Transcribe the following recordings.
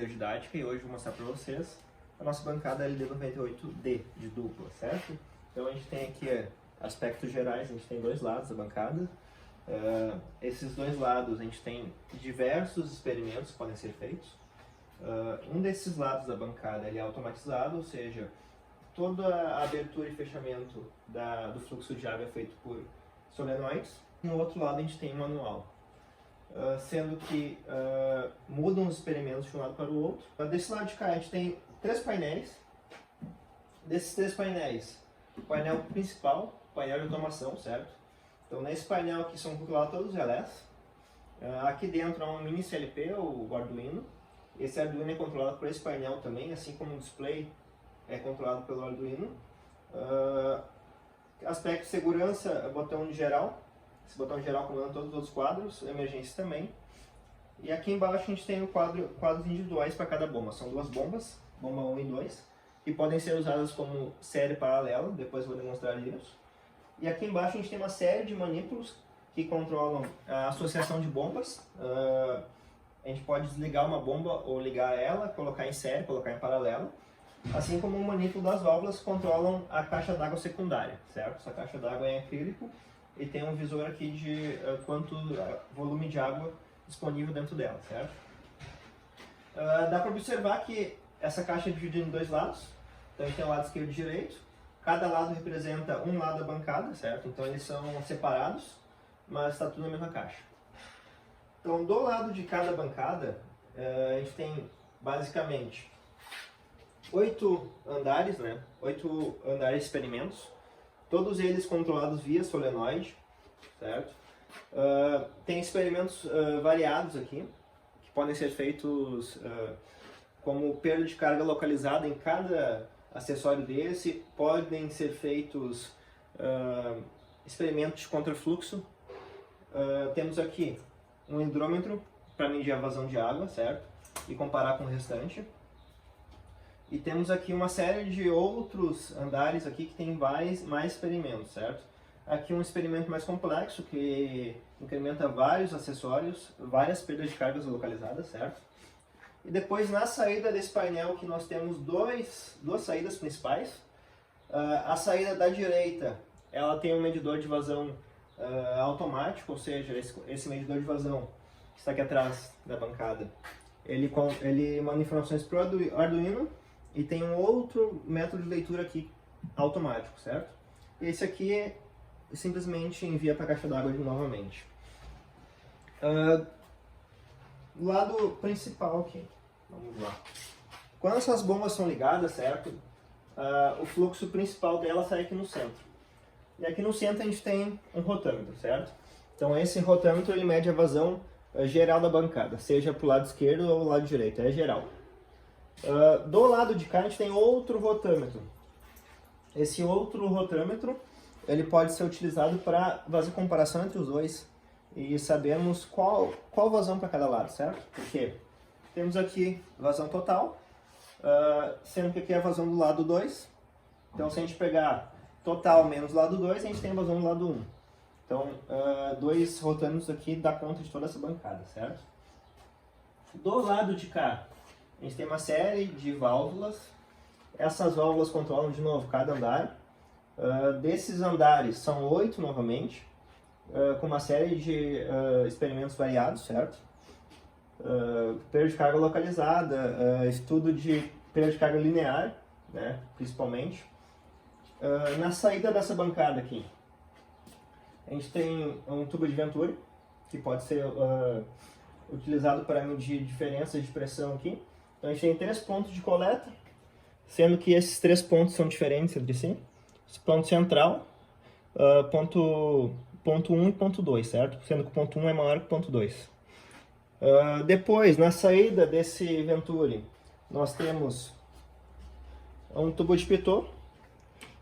didática e hoje vou mostrar para vocês a nossa bancada LD98D de dupla, certo? Então a gente tem aqui aspectos gerais, a gente tem dois lados da bancada. Esses dois lados a gente tem diversos experimentos que podem ser feitos. Um desses lados da bancada ele é automatizado, ou seja, toda a abertura e fechamento do fluxo de água é feito por solenoides. No outro lado a gente tem manual, sendo que mudam os experimentos de um lado para o outro. Desse lado de cá a gente tem 3 painéis. Desses 3 painéis, o painel principal, painel de automação, certo? Então nesse painel aqui são calculados todos os relés. Aqui dentro há um mini CLP, o Arduino. Esse Arduino é controlado por esse painel também, assim como o display é controlado pelo Arduino. Aspecto de segurança, botão de geral. Esse botão de geral comanda todos os outros quadros, emergência também. E aqui embaixo a gente tem quadros individuais para cada bomba. São 2 bombas, bomba 1 e 2, que podem ser usadas como série paralela, depois eu vou demonstrar isso. E aqui embaixo a gente tem uma série de manípulos que controlam a associação de bombas. A gente pode desligar uma bomba ou ligar ela, colocar em série, colocar em paralelo. Assim como o manípulo das válvulas controlam a caixa d'água secundária, certo? Essa caixa d'água é em acrílico e tem um visor aqui de quanto volume de água disponível dentro dela, certo? Dá para observar que essa caixa é dividida em 2 lados. Então a gente tem o lado esquerdo e direito. Cada lado representa um lado da bancada, certo? Então eles são separados, mas está tudo na mesma caixa. Então do lado de cada bancada, a gente tem basicamente 8 andares, né? 8 andares de experimentos, todos eles controlados via solenoide, certo? Tem experimentos variados aqui, que podem ser feitos como perda de carga localizada em cada acessório desse, podem ser feitos experimentos de contrafluxo. Temos aqui um hidrômetro para medir a vazão de água, certo? E comparar com o restante. E temos aqui uma série de outros andares aqui que tem mais experimentos, certo? Aqui um experimento mais complexo que incrementa vários acessórios, várias perdas de cargas localizadas, certo? E depois na saída desse painel que nós temos duas saídas principais. A saída da direita, ela tem um medidor de vazão automático, ou seja, esse medidor de vazão que está aqui atrás da bancada, ele manda informações para o Arduino. E tem um outro método de leitura aqui, automático, certo? Esse aqui simplesmente envia para a caixa d'água novamente. Do lado principal aqui, vamos lá. Quando essas bombas são ligadas, certo? O fluxo principal dela sai aqui no centro. E aqui no centro a gente tem um rotâmetro, certo? Então esse rotâmetro ele mede a vazão geral da bancada, seja para o lado esquerdo ou o lado direito, é geral. Do lado de cá a gente tem outro rotâmetro. Esse outro rotâmetro ele pode ser utilizado para fazer comparação entre os dois e sabermos qual vazão para cada lado, certo? Porque temos aqui vazão total, sendo que aqui é a vazão do lado 2. Então se a gente pegar total menos lado 2, a gente tem a vazão do lado 1. Então 2 rotâmetros aqui dá conta de toda essa bancada, certo? Do lado de cá a gente tem uma série de válvulas. Essas válvulas controlam de novo cada andar. Desses andares são 8 novamente, com uma série de experimentos variados, certo? Perda de carga localizada, estudo de perda de carga linear, né, principalmente. Na saída dessa bancada aqui, a gente tem um tubo de Venturi, que pode ser utilizado para medir diferenças de pressão aqui. Então a gente tem 3 pontos de coleta, sendo que esses 3 pontos são diferentes entre si. Esse ponto central, ponto 1 e ponto 2, certo? Sendo que o ponto 1 é maior que o ponto 2. Depois, na saída desse Venturi, nós temos um tubo de pitot,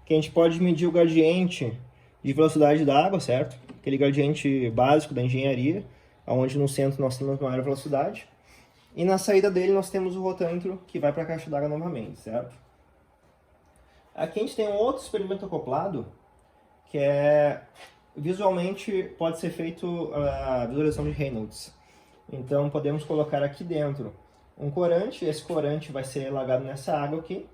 que a gente pode medir o gradiente de velocidade da água, certo? Aquele gradiente básico da engenharia, onde no centro nós temos maior velocidade. E na saída dele nós temos o rotâmetro que vai para a caixa d'água novamente, certo? Aqui a gente tem um outro experimento acoplado, que visualmente pode ser feito a visualização de Reynolds. Então podemos colocar aqui dentro um corante, esse corante vai ser largado nessa água aqui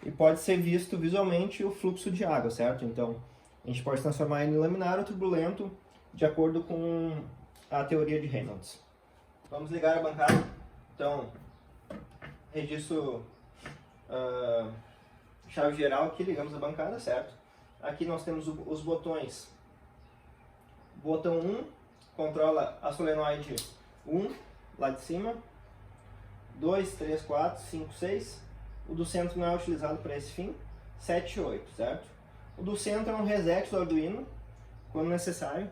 e pode ser visto visualmente o fluxo de água, certo? Então, a gente pode transformar ele em laminar ou turbulento de acordo com a teoria de Reynolds. Vamos ligar a bancada. Então, registro chave geral aqui, ligamos a bancada, certo? Aqui nós temos os botões. Botão 1 controla a solenoide 1, lá de cima. 2, 3, 4, 5, 6. O do centro não é utilizado para esse fim. 7 e 8, certo? O do centro é um reset do Arduino, quando necessário.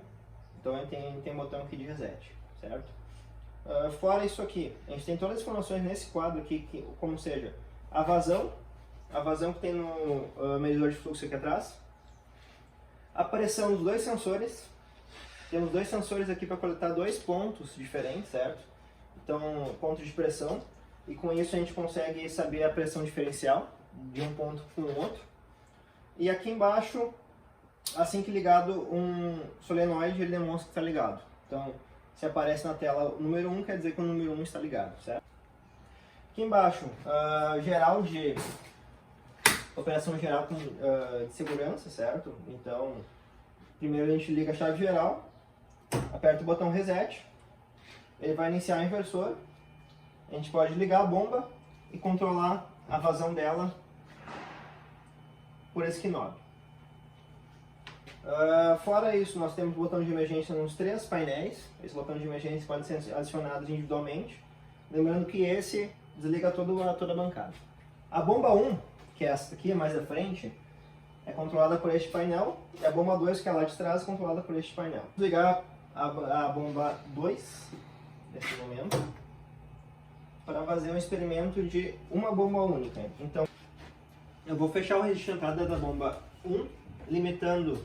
Então tem botão aqui de reset, certo? Fora isso aqui, a gente tem todas as informações nesse quadro aqui, como seja a vazão que tem no medidor de fluxo aqui atrás, a pressão dos dois sensores. Temos dois sensores aqui para coletar dois pontos diferentes, certo? Então, pontos de pressão, e com isso a gente consegue saber a pressão diferencial de um ponto com o outro. E aqui embaixo, assim que ligado um solenoide, ele demonstra que está ligado. Então, se aparece na tela o número 1, quer dizer que o número 1 está ligado, certo? Aqui embaixo, geral de operação geral de segurança, certo? Então, primeiro a gente liga a chave geral, aperta o botão reset, ele vai iniciar o inversor, a gente pode ligar a bomba e controlar a vazão dela por esse knob. Fora isso, nós temos o botão de emergência nos 3 painéis. Esse botão de emergência pode ser adicionado individualmente, lembrando que esse desliga toda a bancada. A bomba 1, que é essa aqui, mais à frente, é controlada por este painel, e a bomba 2, que é lá de trás, é controlada por este painel. Vou ligar a bomba 2, nesse momento, para fazer um experimento de uma bomba única. Então, eu vou fechar o registro de entrada da bomba 1, limitando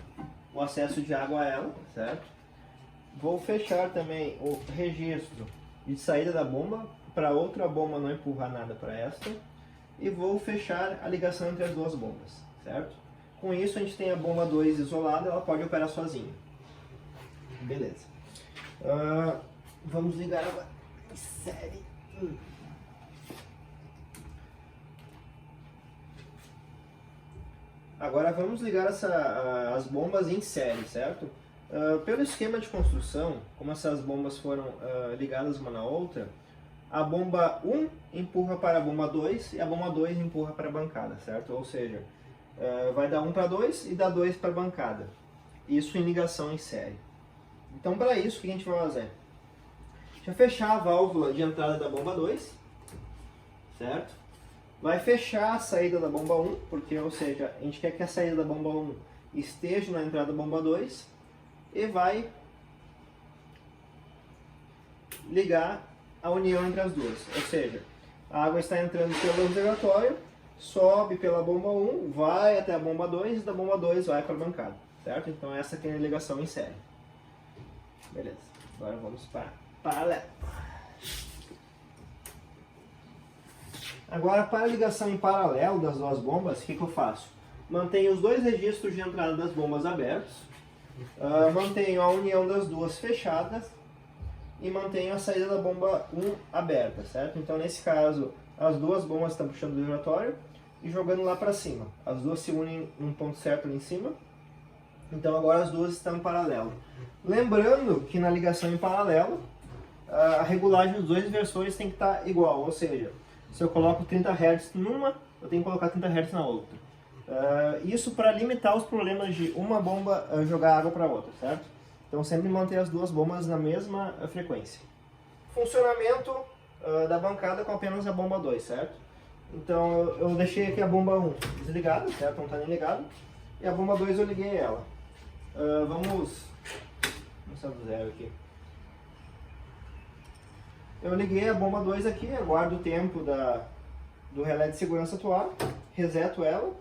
o acesso de água a ela, certo? Vou fechar também o registro de saída da bomba, para outra bomba não empurrar nada para esta. E vou fechar a ligação entre as duas bombas, certo? Com isso a gente tem a bomba 2 isolada, ela pode operar sozinha. Beleza. Vamos ligar agora em série. Agora vamos ligar as bombas em série, certo? Pelo esquema de construção, como essas bombas foram ligadas uma na outra, a bomba 1 empurra para a bomba 2 e a bomba 2 empurra para a bancada, certo? Ou seja, vai dar 1 para 2 e dá 2 para a bancada. Isso em ligação em série. Então, para isso, o que a gente vai fazer? A gente vai fechar a válvula de entrada da bomba 2, certo? Vai fechar a saída da bomba 1, porque, ou seja, a gente quer que a saída da bomba 1 esteja na entrada da bomba 2 e vai ligar a união entre as duas. Ou seja, a água está entrando pelo reservatório, sobe pela bomba 1, vai até a bomba 2 e da bomba 2 vai para a bancada, certo? Então essa aqui é a ligação em série. Beleza, agora vamos para paralelo. Agora, para a ligação em paralelo das duas bombas, o que eu faço? Mantenho os dois registros de entrada das bombas abertos, mantenho a união das duas fechadas e mantenho a saída da bomba 1 aberta, certo? Então, nesse caso, as duas bombas estão puxando do giratório e jogando lá para cima. As duas se unem num ponto certo ali em cima. Então, agora as duas estão em paralelo. Lembrando que na ligação em paralelo, a regulagem dos dois inversores tem que estar igual, ou seja, se eu coloco 30 Hz numa, eu tenho que colocar 30 Hz na outra. Isso para limitar os problemas de uma bomba jogar água para a outra, certo? Então sempre manter as duas bombas na mesma frequência. Funcionamento da bancada com apenas a bomba 2, certo? Então eu deixei aqui a bomba 1 desligada, certo? Não está nem ligado. E a bomba 2 eu liguei ela. Vamos começar do zero aqui. Eu liguei a bomba 2 aqui, aguardo o tempo do relé de segurança atuar, reseto ela.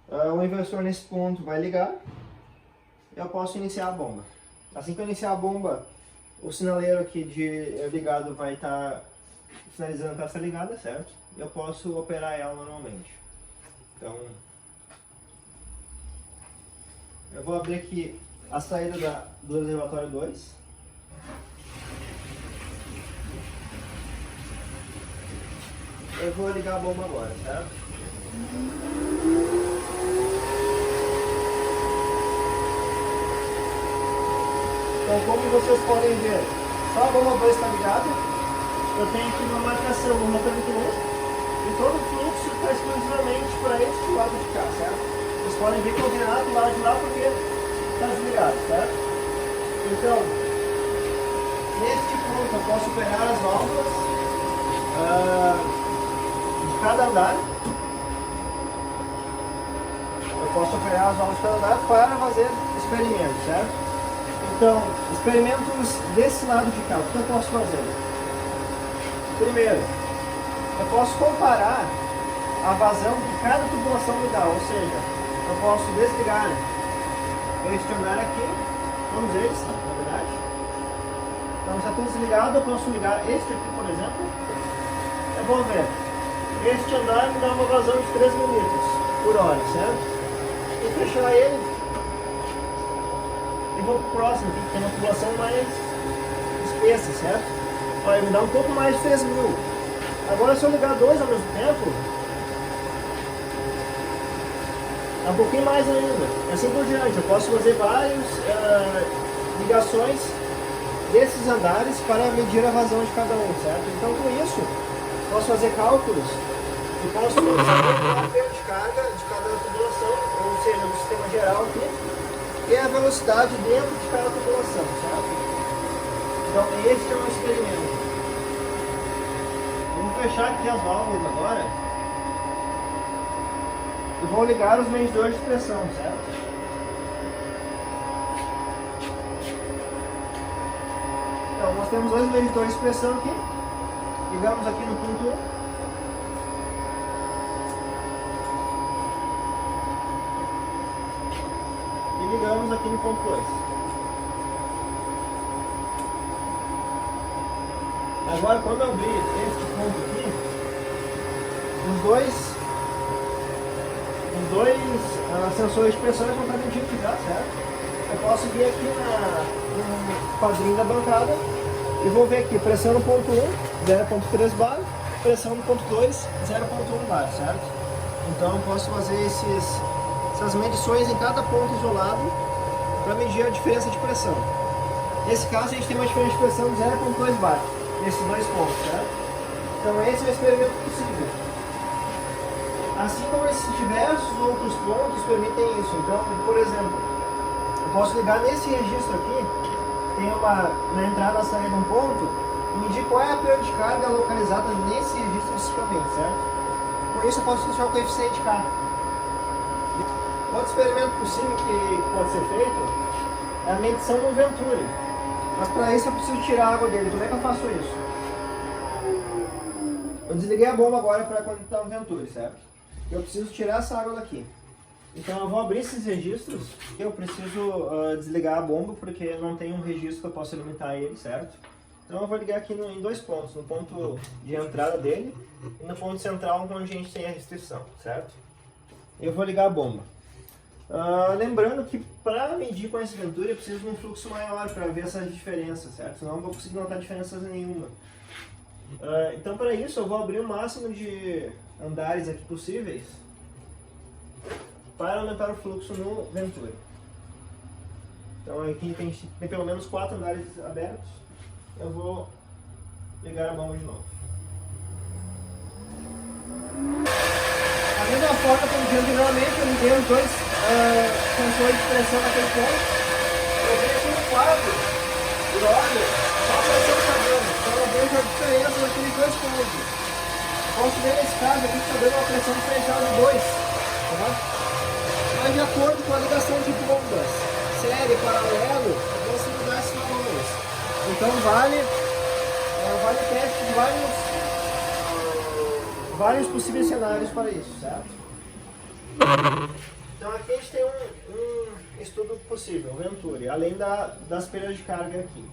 O inversor nesse ponto vai ligar e eu posso iniciar a bomba. Assim que eu iniciar a bomba, o sinaleiro aqui de ligado vai estar sinalizando para essa ligada, certo? E eu posso operar ela normalmente. Então, eu vou abrir aqui a saída do reservatório 2. Eu vou ligar a bomba agora, certo? Então, como vocês podem ver, só a bomba 2 está ligada. Eu tenho aqui uma marcação no mecânico 1 e todo o fluxo está exclusivamente para este lado de cá, certo? Vocês podem ver que eu virei do lado de lá porque está desligado, certo? Então, neste ponto eu posso operar as válvulas de cada andar. Eu posso operar as válvulas de cada andar para fazer experimentos, certo? Então, experimentos desse lado de cá, o que eu posso fazer? Primeiro, eu posso comparar a vazão de cada tubulação ligar, ou seja, eu posso desligar este andar aqui, todos eles, na verdade. Então, se está tudo desligado, eu posso ligar este aqui, por exemplo. Eu vou ver, este andar me dá uma vazão de 3 milímetros por hora, certo? E fechar ele. E vou para o próximo, que tem uma tubulação mais espessa, certo? Vai me dar um pouco mais de 3 mil. Agora, se eu ligar dois ao mesmo tempo, é um pouquinho mais ainda. Assim por diante, eu posso fazer várias ligações desses andares para medir a vazão de cada um, certo? Então, com isso, posso fazer cálculos e posso saber a perda de carga de cada tubulação, ou seja, do sistema geral aqui, e a velocidade dentro de cada tubulação, certo? Então, este é um experimento. Vamos fechar aqui as válvulas agora. E vou ligar os medidores de pressão, certo? Então, nós temos dois medidores de pressão aqui. Ligamos aqui no ponto 1. Ligamos aqui no ponto 2. Agora, quando eu abrir este ponto aqui, os dois sensores de pressão vão estar medindo já, certo? Eu posso vir aqui no quadrinho da bancada e vou ver aqui, pressão no ponto 1, 0.3 bar, pressão no ponto 2, 0.1 bar, certo? Então eu posso fazer essas medições em cada ponto isolado para medir a diferença de pressão. Nesse caso, a gente tem uma diferença de pressão de 0.2 bar, nesses dois pontos, certo? Então esse é o experimento possível. Assim como esses diversos outros pontos permitem isso. Então, por exemplo, eu posso ligar nesse registro aqui, tem na entrada e saída um ponto, e medir qual é a perda de carga localizada nesse registro especificamente, certo? Com isso eu posso deixar o coeficiente K. Outro experimento possível que pode ser feito é a medição do Venturi. Mas para isso eu preciso tirar a água dele. Como é que eu faço isso? Eu desliguei a bomba agora para conectar o Venturi, certo? Eu preciso tirar essa água daqui. Então eu vou abrir esses registros. Eu preciso desligar a bomba porque não tem um registro que eu possa alimentar ele, certo? Então eu vou ligar aqui em dois pontos. No ponto de entrada dele e no ponto central onde a gente tem a restrição, certo? Eu vou ligar a bomba. Lembrando que para medir com esse Venturi eu preciso de um fluxo maior para ver essas diferenças, certo? Senão eu não vou conseguir notar diferenças nenhuma. Então para isso eu vou abrir o máximo de andares aqui possíveis para aumentar o fluxo no Venturi. Então aqui tem pelo menos 4 andares abertos. Eu vou ligar a bomba de novo. Da mesma forma como dizendo anteriormente, eu liguei os dois sensores de pressão naquele ponto. Eu venho aqui no quadro e olho só a pressão está dando. Então eu vejo a diferença naqueles dois pontos. Posso ver nesse caso aqui que está dando uma pressão diferencial de 2. Tá? Mas de acordo com a ligação de bombas, série, paralelo, eu posso mudar esses valores. Então vale o teste de vários possíveis cenários para isso, certo? Então aqui a gente tem um estudo possível, o Venturi, além das perdas de carga aqui.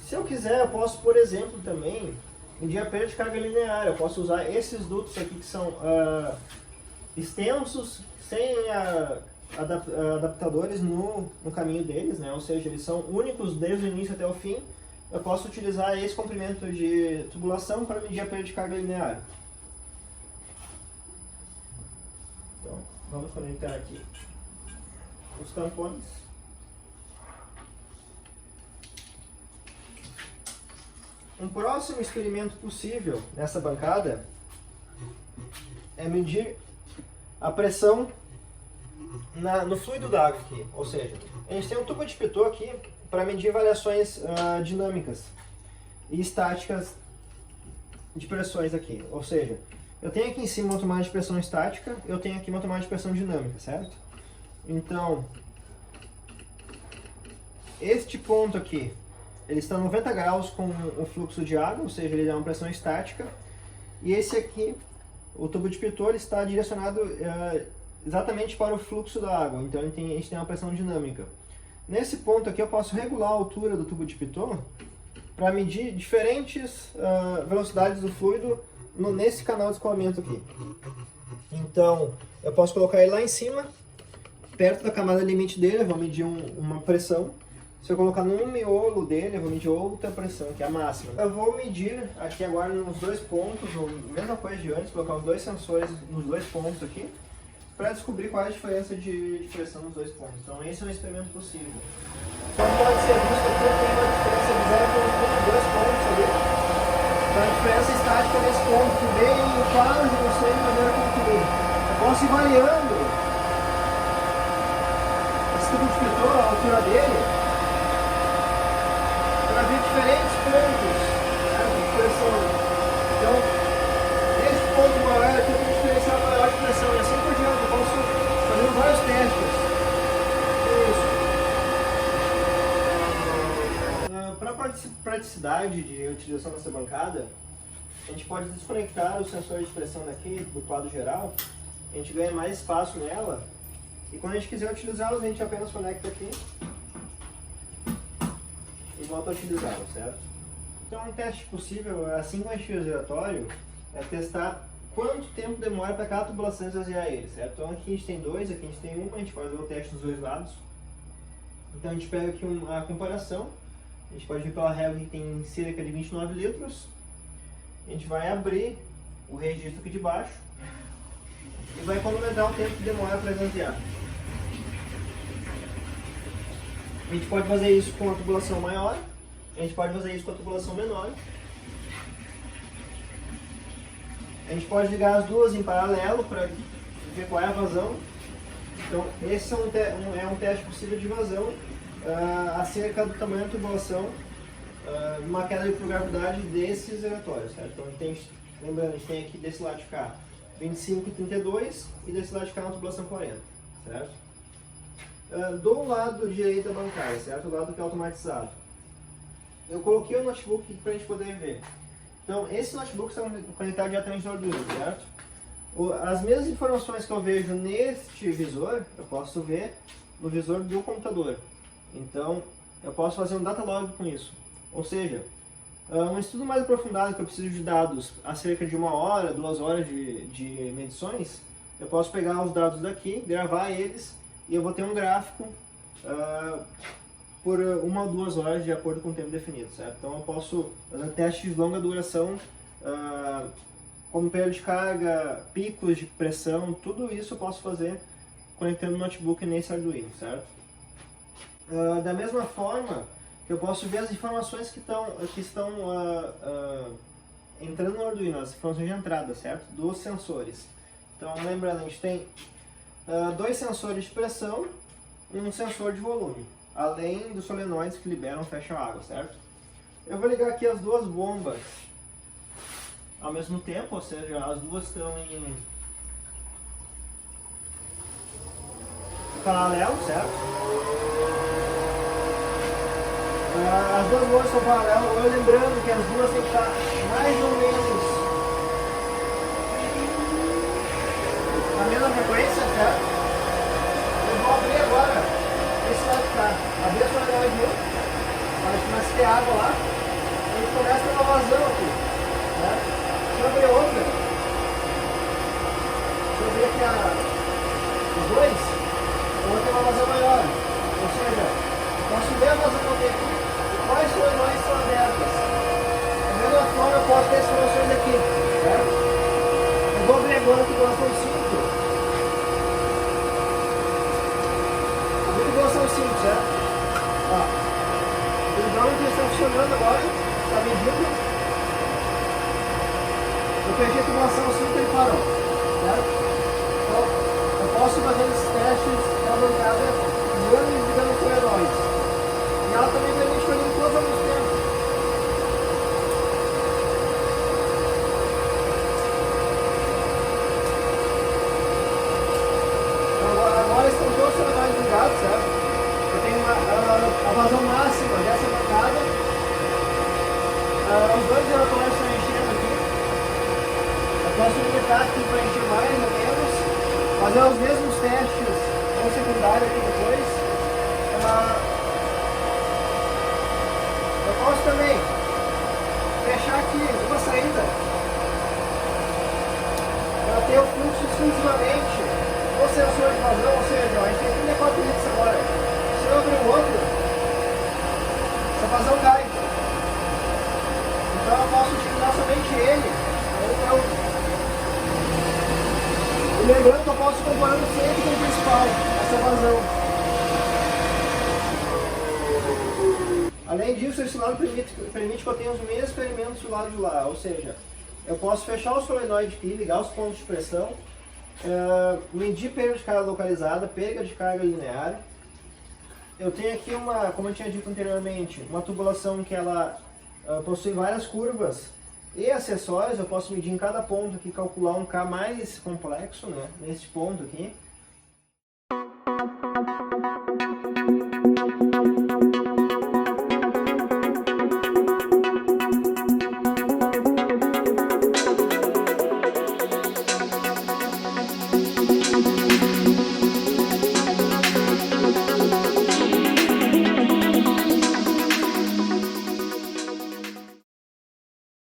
Se eu quiser, eu posso, por exemplo, também medir a perda de carga linear. Eu posso usar esses dutos aqui que são extensos, sem adaptadores no caminho deles, né? Ou seja, eles são únicos desde o início até o fim, eu posso utilizar esse comprimento de tubulação para medir a perda de carga linear. Então, vamos conectar aqui os tampões. Um próximo experimento possível nessa bancada é medir a pressão no fluido d'água aqui. Ou seja, a gente tem um tubo de pitot aqui para medir variações dinâmicas e estáticas de pressões aqui. Ou seja, eu tenho aqui em cima uma tomada de pressão estática, eu tenho aqui uma tomada de pressão dinâmica, certo? Então, este ponto aqui, ele está a 90 graus com o fluxo de água, ou seja, ele dá uma pressão estática. E esse aqui, o tubo de pitot, ele está direcionado exatamente para o fluxo da água, então a gente tem uma pressão dinâmica. Nesse ponto aqui eu posso regular a altura do tubo de pitot para medir diferentes velocidades do fluido nesse canal de escoamento aqui. Então, eu posso colocar ele lá em cima, perto da camada limite dele, eu vou medir uma pressão. Se eu colocar num miolo dele, eu vou medir outra pressão, que é a máxima. Eu vou medir aqui agora nos dois pontos, a mesma coisa de antes, colocar os dois sensores nos dois pontos aqui, para descobrir qual é a diferença de pressão nos dois pontos. Então esse é um experimento possível. Então pode ser visto que tem uma diferença de 0,2 pontos ali. Então a diferença estática nesse ponto, que bem claro de você de maneira concluir. Eu posso ir variando esse tubo de pitot, a altura dele, para ver diferentes pontos de pressão. Então, nesse ponto maior aqui eu tenho um diferencial maior de pressão e assim por diante. Eu posso fazer vários testes. Para praticidade de utilização dessa bancada, a gente pode desconectar os sensores de pressão daqui do quadro geral, a gente ganha mais espaço nela, e quando a gente quiser utilizá-los, a gente apenas conecta aqui e volta a utilizá-los, certo? Então um teste possível, assim como este giratório, é testar quanto tempo demora para cada tubulação esvaziar ele, certo? Então aqui a gente tem dois, aqui a gente tem uma, a gente pode ver o teste dos dois lados. Então a gente pega aqui a comparação, a gente pode ver pela régua que tem cerca de 29 litros. A gente vai abrir o registro aqui de baixo e vai cronometrar o tempo que demora para esvaziar. A gente pode fazer isso com a tubulação maior, a gente pode fazer isso com a tubulação menor. A gente pode ligar as duas em paralelo para ver qual é a vazão. Então, esse é um teste possível de vazão acerca do tamanho da tubulação, uma queda de gravidade desses giratórios, certo? Então, lembrando, a gente tem aqui desse lado de cá 25 e 32 e desse lado de cá uma tubulação 40, certo? Do lado direito da bancada, certo? Do lado que é automatizado. Eu coloquei o notebook aqui para a gente poder ver. Então, esses notebooks são conectados diretamente no Arduino, certo? As mesmas informações que eu vejo neste visor, eu posso ver no visor do computador. Então, eu posso fazer um data log com isso. Ou seja, um estudo mais aprofundado que eu preciso de dados a cerca de 1 hora, 2 horas de medições, eu posso pegar os dados daqui, gravar eles, e eu vou ter um gráfico por 1 ou 2 horas de acordo com o tempo definido, certo? Então eu posso fazer testes de longa duração, como perda de carga, picos de pressão, tudo isso eu posso fazer conectando o notebook nesse Arduino, certo? Da mesma forma que eu posso ver as informações que estão entrando no Arduino, as informações de entrada, certo? Dos sensores. Então lembrando, a gente tem 2 sensores de pressão, um sensor de volume, além dos solenoides que liberam e fecham a água, certo? Eu vou ligar aqui as duas bombas ao mesmo tempo, ou seja, as duas estão em paralelo, certo? As duas bombas são paralelas, lembrando que as duas têm que estar mais ou menos na mesma frequência, certo? Eu vou abrir agora esse lado de cá. Abrir a solenoide 1, para começar a ter água lá. A gente começa a ter uma vazão aqui, certo? Deixa eu abrir outra. Deixa eu abrir aqui os dois. Eu vou ter uma vazão maior. Ou seja, eu posso ver a vazão que eu tenho aqui e quais solenoides são abertas. posso ter soluções aqui, certo? Eu vou abrir agora a tubulação 5. A tubulação 5, certo? Ó, o hidrômetro está funcionando agora, está medindo. Eu perdi a tubulação 5 e ele parou, certo? Então, eu posso fazer esses testes na bancada ligando e desligando os solenoides. E ela também permite fazer tudo ao mesmo tempo. Agora estão todos os solenoides ligados, certo? Eu tenho a vazão máxima dessa bancada. Os dois relatórios estão enchendo aqui. Eu posso limitar aqui para encher mais ou menos. Fazer os mesmos testes no secundário aqui depois. Eu posso também fechar aqui uma saída para ter o fluxo exclusivamente no sensor de vazão, ou seja, a gente tem 34 litros agora. Se eu abrir o outro, essa vazão cai. Então eu posso utilizar somente ele. E lembrando que eu posso comparando sempre com o principal, essa vazão. Além disso, esse lado permite que eu tenha os mesmos experimentos do lado de lá, ou seja, eu posso fechar o solenoide aqui, ligar os pontos de pressão, medir perda de carga localizada, perda de carga linear. Eu tenho aqui como eu tinha dito anteriormente, uma tubulação que ela possui várias curvas e acessórios. Eu posso medir em cada ponto aqui, calcular um K mais complexo, né, nesse ponto aqui.